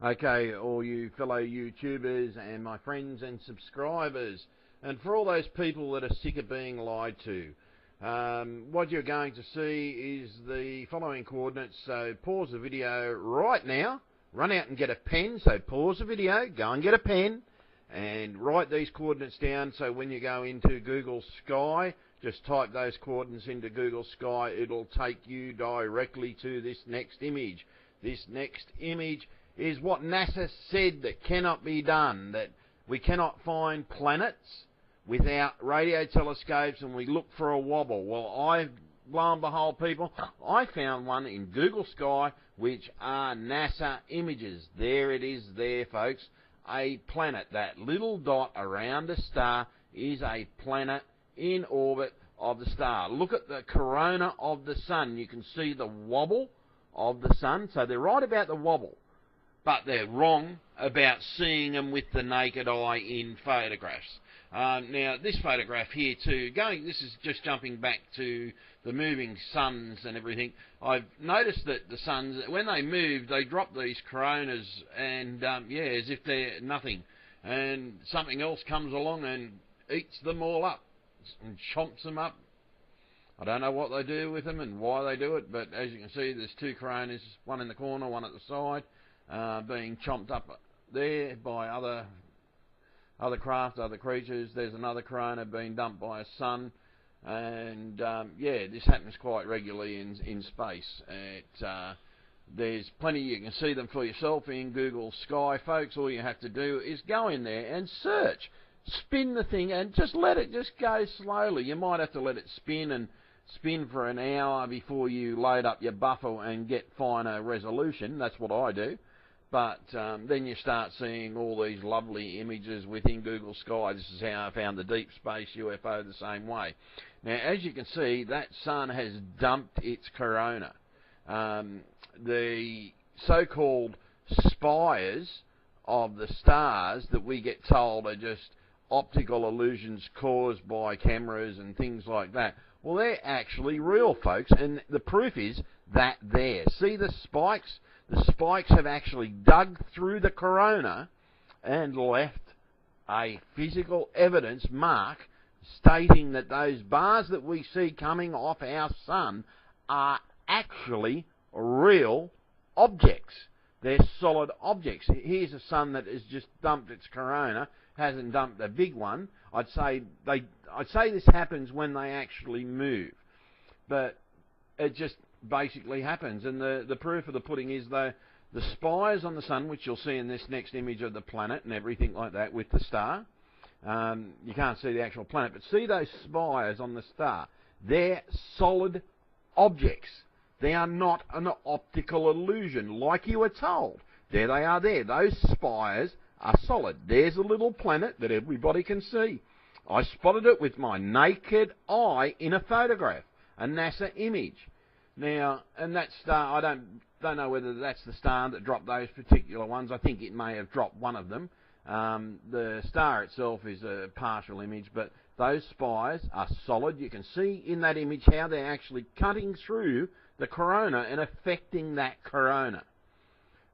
Okay, all you fellow YouTubers and my friends and subscribers, and for all those people that are sick of being lied to, what you're going to see is the following coordinates. So pause the video right now, run out and get a pen. So pause the video, go and get a pen, and write these coordinates down. So when you go into Google Sky, just type those coordinates into Google Sky. It'll take you directly to this next image. This next image is what NASA said that cannot be done, that we cannot find planets without radio telescopes, and we look for a wobble. Well, lo and behold, people, I found one in Google Sky, which are NASA images. There it is there, folks, a planet. That little dot around a star is a planet in orbit of the star. Look at the corona of the sun. You can see the wobble of the sun. So they're right about the wobble, but they're wrong about seeing them with the naked eye in photographs. Now, this photograph here too, this is just jumping back to the moving suns and everything. I've noticed that the suns, when they move, they drop these coronas, and yeah, as if they're nothing. And something else comes along and eats them all up and chomps them up. I don't know what they do with them and why they do it, but as you can see, there's two coronas, one in the corner, one at the side, being chomped up there by other craft, other creatures. There's another corona being dumped by a sun, and yeah, this happens quite regularly in space. There's plenty. You can see them for yourself in Google Sky, folks. All you have to do is go in there and search. Spin the thing and just let it just go slowly. You might have to let it spin for an hour before you load up your buffer and get finer resolution. That's what I do. But then you start seeing all these lovely images within Google Sky. This is how I found the deep space UFO the same way. Now, as you can see, that sun has dumped its corona. The so-called spires of the stars that we get told are just optical illusions caused by cameras and things like that, well, they're actually real, folks, and the proof is that there. See the spikes? The spikes have actually dug through the corona and left a physical evidence mark stating that those bars that we see coming off our sun are actually real objects. They're solid objects. Here's a sun that has just dumped its corona, hasn't dumped a big one. I'd say this happens when they actually move, but it just basically happens. And the proof of the pudding is the spires on the sun, which you'll see in this next image of the planet and everything like that with the star. You can't see the actual planet, but see those spires on the star. They're solid objects. They are not an optical illusion like you were told. There they are there. Those spires are solid. There's a little planet that everybody can see. I spotted it with my naked eye in a photograph, a NASA image. Now, and that star, I don't know whether that's the star that dropped those particular ones. I think it may have dropped one of them. The star itself is a partial image, but those spires are solid. You can see in that image how they're actually cutting through the corona and affecting that corona.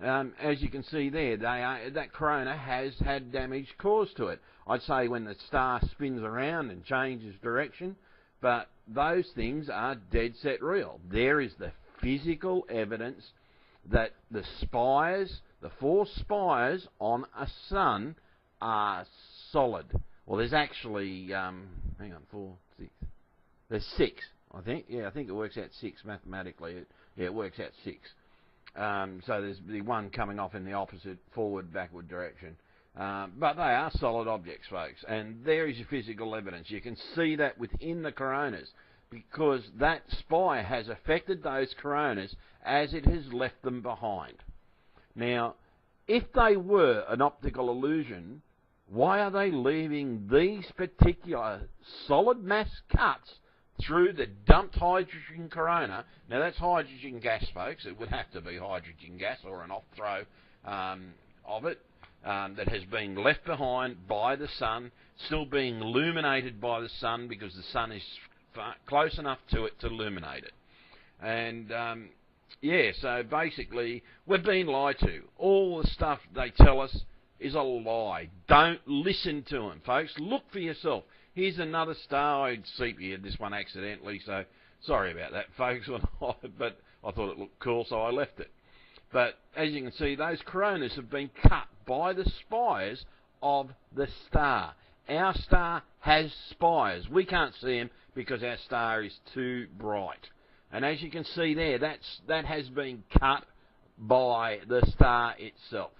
As you can see there, that corona has had damage caused to it. I'd say when the star spins around and changes direction, but those things are dead set real. There is the physical evidence that the spires, the four spires on a sun, are solid. Well, there's actually, hang on, 4, 6. There's 6, I think. Yeah, I think it works out 6 mathematically. Yeah, it works out 6. So there's the one coming off in the opposite forward, backward direction. But they are solid objects, folks, and there is your physical evidence. You can see that within the coronas, because that spire has affected those coronas as it has left them behind. Now, if they were an optical illusion, why are they leaving these particular solid mass cuts through the dumped hydrogen corona? Now, that's hydrogen gas, folks. It would have to be hydrogen gas or an off-throw of it. That has been left behind by the sun, still being illuminated by the sun because the sun is close enough to it to illuminate it. And yeah, so basically, we're being lied to. All the stuff they tell us is a lie. Don't listen to them, folks. Look for yourself. Here's another star. I sepiaed this one accidentally, so sorry about that, folks. But I thought it looked cool, so I left it. But as you can see, those coronas have been cut by the spires of the star. Our star has spires. We can't see them because our star is too bright. And as you can see there, that has been cut by the star itself.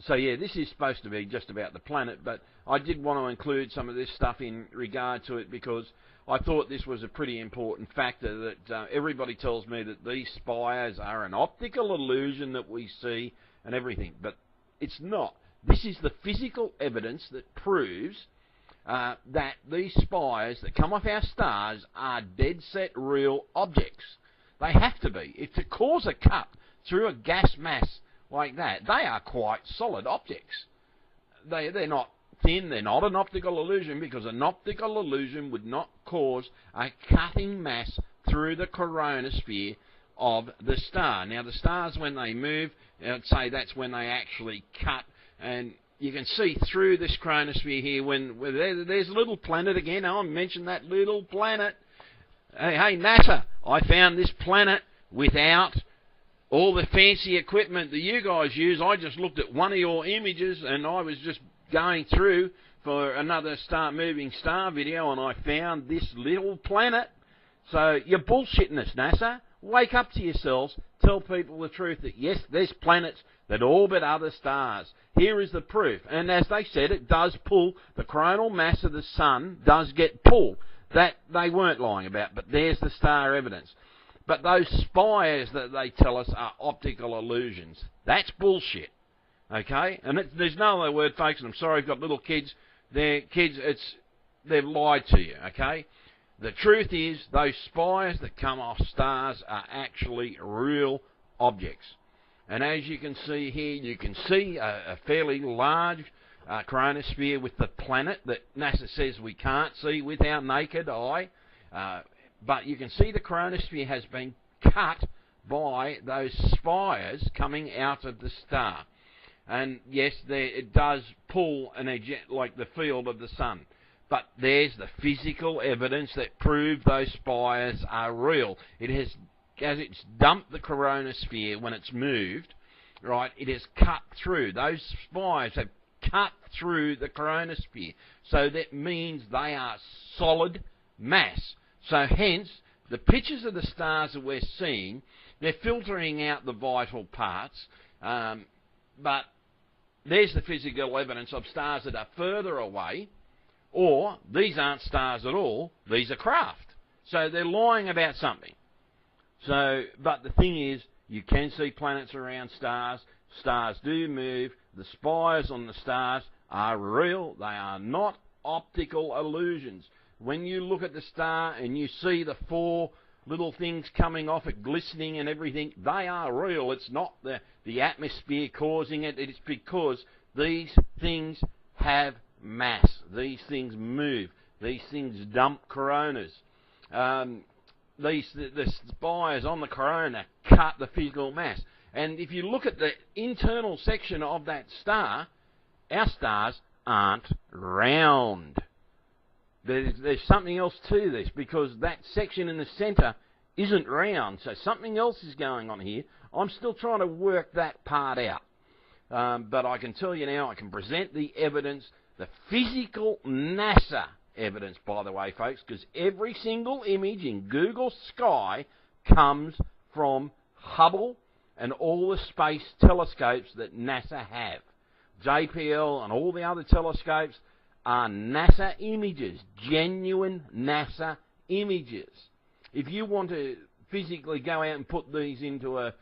So yeah, this is supposed to be just about the planet, but I did want to include some of this stuff in regard to it because I thought this was a pretty important factor that everybody tells me that these spires are an optical illusion that we see and everything, but it's not. This is the physical evidence that proves that these spires that come off our stars are dead set real objects. They have to be. If to cause a cut through a gas mass like that, they are quite solid objects. They're not thin, they're not an optical illusion, because an optical illusion would not cause a cutting mass through the coronosphere of the star. Now the stars, when they move, I'd say that's when they actually cut, and you can see through this chronosphere here when there's a little planet again. I mentioned that little planet. Hey NASA, I found this planet without all the fancy equipment that you guys use. I just looked at one of your images and I was just going through for another moving star video and I found this little planet. So you're bullshitting us, NASA. Wake up to yourselves. Tell people the truth that yes, there's planets that orbit other stars. Here is the proof. And as they said, it does pull. The coronal mass of the sun does get pulled. That they weren't lying about, but there's the star evidence. But those spires that they tell us are optical illusions. That's bullshit. Okay? And there's no other word, folks, and I'm sorry I've got little kids. They've lied to you, okay? The truth is, those spires that come off stars are actually real objects. And as you can see here, you can see a fairly large chronosphere with the planet that NASA says we can't see with our naked eye. But you can see the chronosphere has been cut by those spires coming out of the star. And yes, it does pull like the field of the sun. But there's the physical evidence that proves those spires are real. It has, as it's dumped the coronosphere when it's moved, right, it has cut through. Those spires have cut through the coronosphere. So that means they are solid mass. So hence, the pictures of the stars that we're seeing, they're filtering out the vital parts, but there's the physical evidence of stars that are further away, or these aren't stars at all, these are craft. So they're lying about something. So, but the thing is, you can see planets around stars, stars do move, the spires on the stars are real, they are not optical illusions. When you look at the star and you see the four little things coming off it, glistening and everything, they are real. It's not the atmosphere causing it. It's because these things have mass. These things move. These things dump coronas. The spires on the corona cut the physical mass. And if you look at the internal section of that star, our stars aren't round. There's something else to this, because that section in the centre isn't round, so something else is going on here. I'm still trying to work that part out. But I can tell you now, I can present the evidence, the physical NASA evidence, by the way, folks, because every single image in Google Sky comes from Hubble and all the space telescopes that NASA have. JPL and all the other telescopes are NASA images, genuine NASA images. If you want to physically go out and put these into a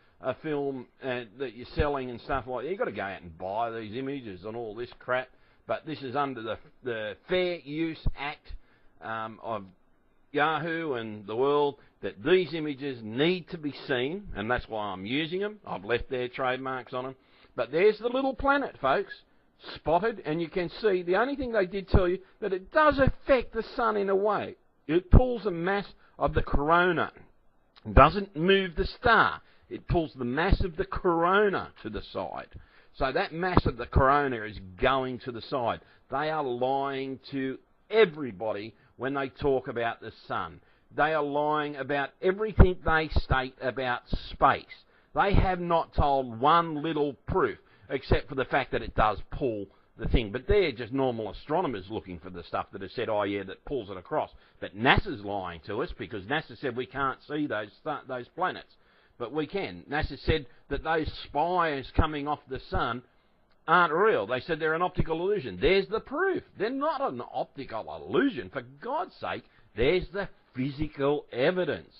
film that you're selling and stuff like that, you've got to go out and buy these images and all this crap. But this is under the Fair Use Act of Yahoo and the world, that these images need to be seen, and that's why I'm using them. I've left their trademarks on them. But there's the little planet, folks, spotted, and you can see the only thing they did tell you, that it does affect the sun in a way. It pulls the mass of the corona. doesn't move the star. It pulls the mass of the corona to the side. So that mass of the corona is going to the side. They are lying to everybody when they talk about the sun. They are lying about everything they state about space. They have not told one little proof, except for the fact that it does pull the thing. But they're just normal astronomers looking for the stuff that has said, oh yeah, that pulls it across. But NASA's lying to us because NASA said we can't see those planets. But we can. NASA said that those spires coming off the sun aren't real. They said they're an optical illusion. There's the proof. They're not an optical illusion. For God's sake, there's the physical evidence.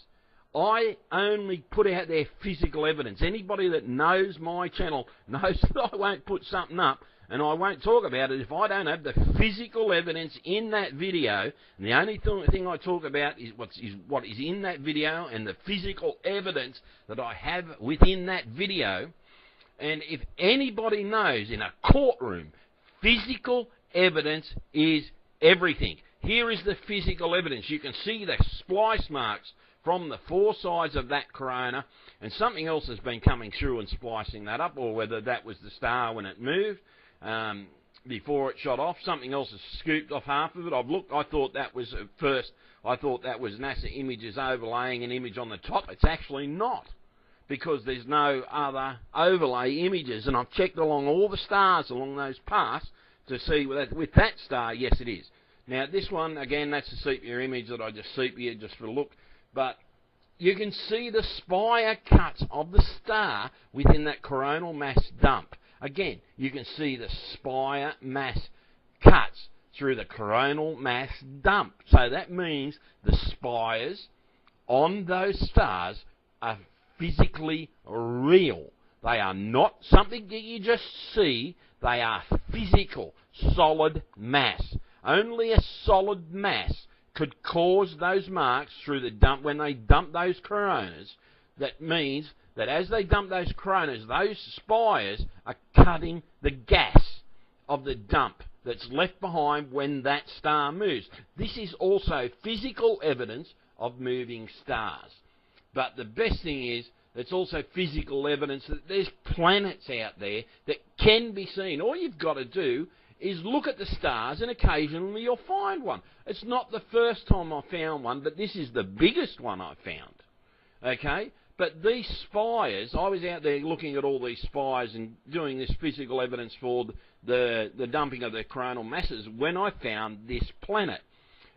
I only put out there physical evidence. Anybody that knows my channel knows that I won't put something up and I won't talk about it if I don't have the physical evidence in that video. And the only thing I talk about is what is in that video and the physical evidence that I have within that video. And if anybody knows in a courtroom, physical evidence is everything. Here is the physical evidence. You can see the splice marks from the four sides of that corona, and something else has been coming through and splicing that up, or whether that was the star when it moved before it shot off. Something else has scooped off half of it. I've looked. I thought that was at first. I thought that was NASA images overlaying an image on the top. It's actually not, because there's no other overlay images, and I've checked along all the stars along those paths to see with that star. Yes, it is. Now this one again, that's a sepia image that I just sepia just for a look. But you can see the spire cuts of the star within that coronal mass dump. Again, you can see the spire mass cuts through the coronal mass dump. So that means the spires on those stars are physically real. They are not something that you just see. They are physical, solid mass. Only a solid mass could cause those marks through the dump when they dump those coronas. That means that as they dump those coronas, those spires are cutting the gas of the dump that's left behind when that star moves. This is also physical evidence of moving stars. But the best thing is, it's also physical evidence that there's planets out there that can be seen. All you've got to do is look at the stars, and occasionally you'll find one. It's not the first time I found one, but this is the biggest one I found. Okay? But these spires, I was out there looking at all these spires and doing this physical evidence for the dumping of the coronal masses when I found this planet.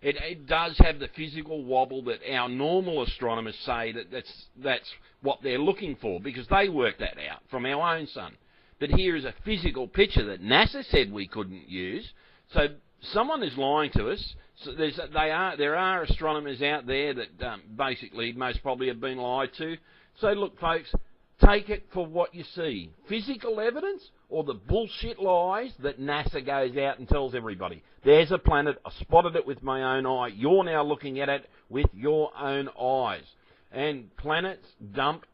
It does have the physical wobble that our normal astronomers say that's what they're looking for, because they worked that out from our own sun. But here is a physical picture that NASA said we couldn't use. So someone is lying to us. So there are astronomers out there that basically most probably have been lied to. So look, folks, take it for what you see. Physical evidence or the bullshit lies that NASA goes out and tells everybody. There's a planet. I spotted it with my own eye. You're now looking at it with your own eyes. And planets dump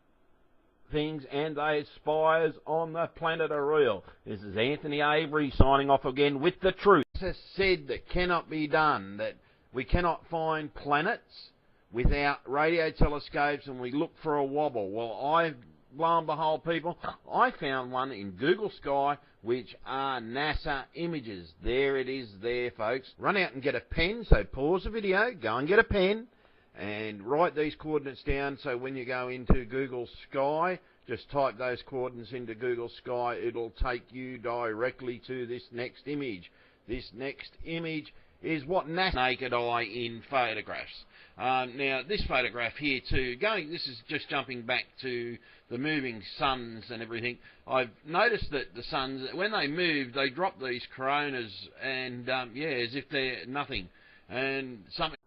things, and those spires on the planet are real. This is Anthony Avery signing off again with the truth. It's said that cannot be done, that we cannot find planets without radio telescopes, and we look for a wobble. Well, lo and behold, people, I found one in Google Sky, which are NASA images. There it is there, folks. Run out and get a pen, so pause the video, go and get a pen, and write these coordinates down, so when you go into Google Sky, just type those coordinates into Google Sky, it'll take you directly to this next image. This next image is what NASA naked eye in photographs. Now, this photograph here too, this is just jumping back to the moving suns and everything. I've noticed that the suns, when they move, they drop these coronas, and yeah, as if they're nothing. And something.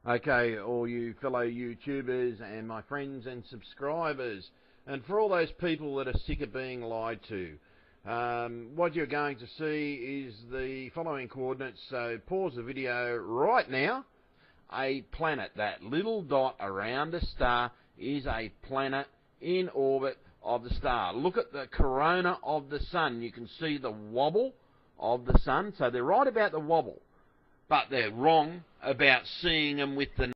Okay, all you fellow YouTubers and my friends and subscribers, and for all those people that are sick of being lied to, what you're going to see is the following coordinates, so pause the video right now. A planet, that little dot around a star, is a planet in orbit of the star. Look at the corona of the sun. You can see the wobble of the sun, so they're right about the wobble, but they're wrong about seeing them with the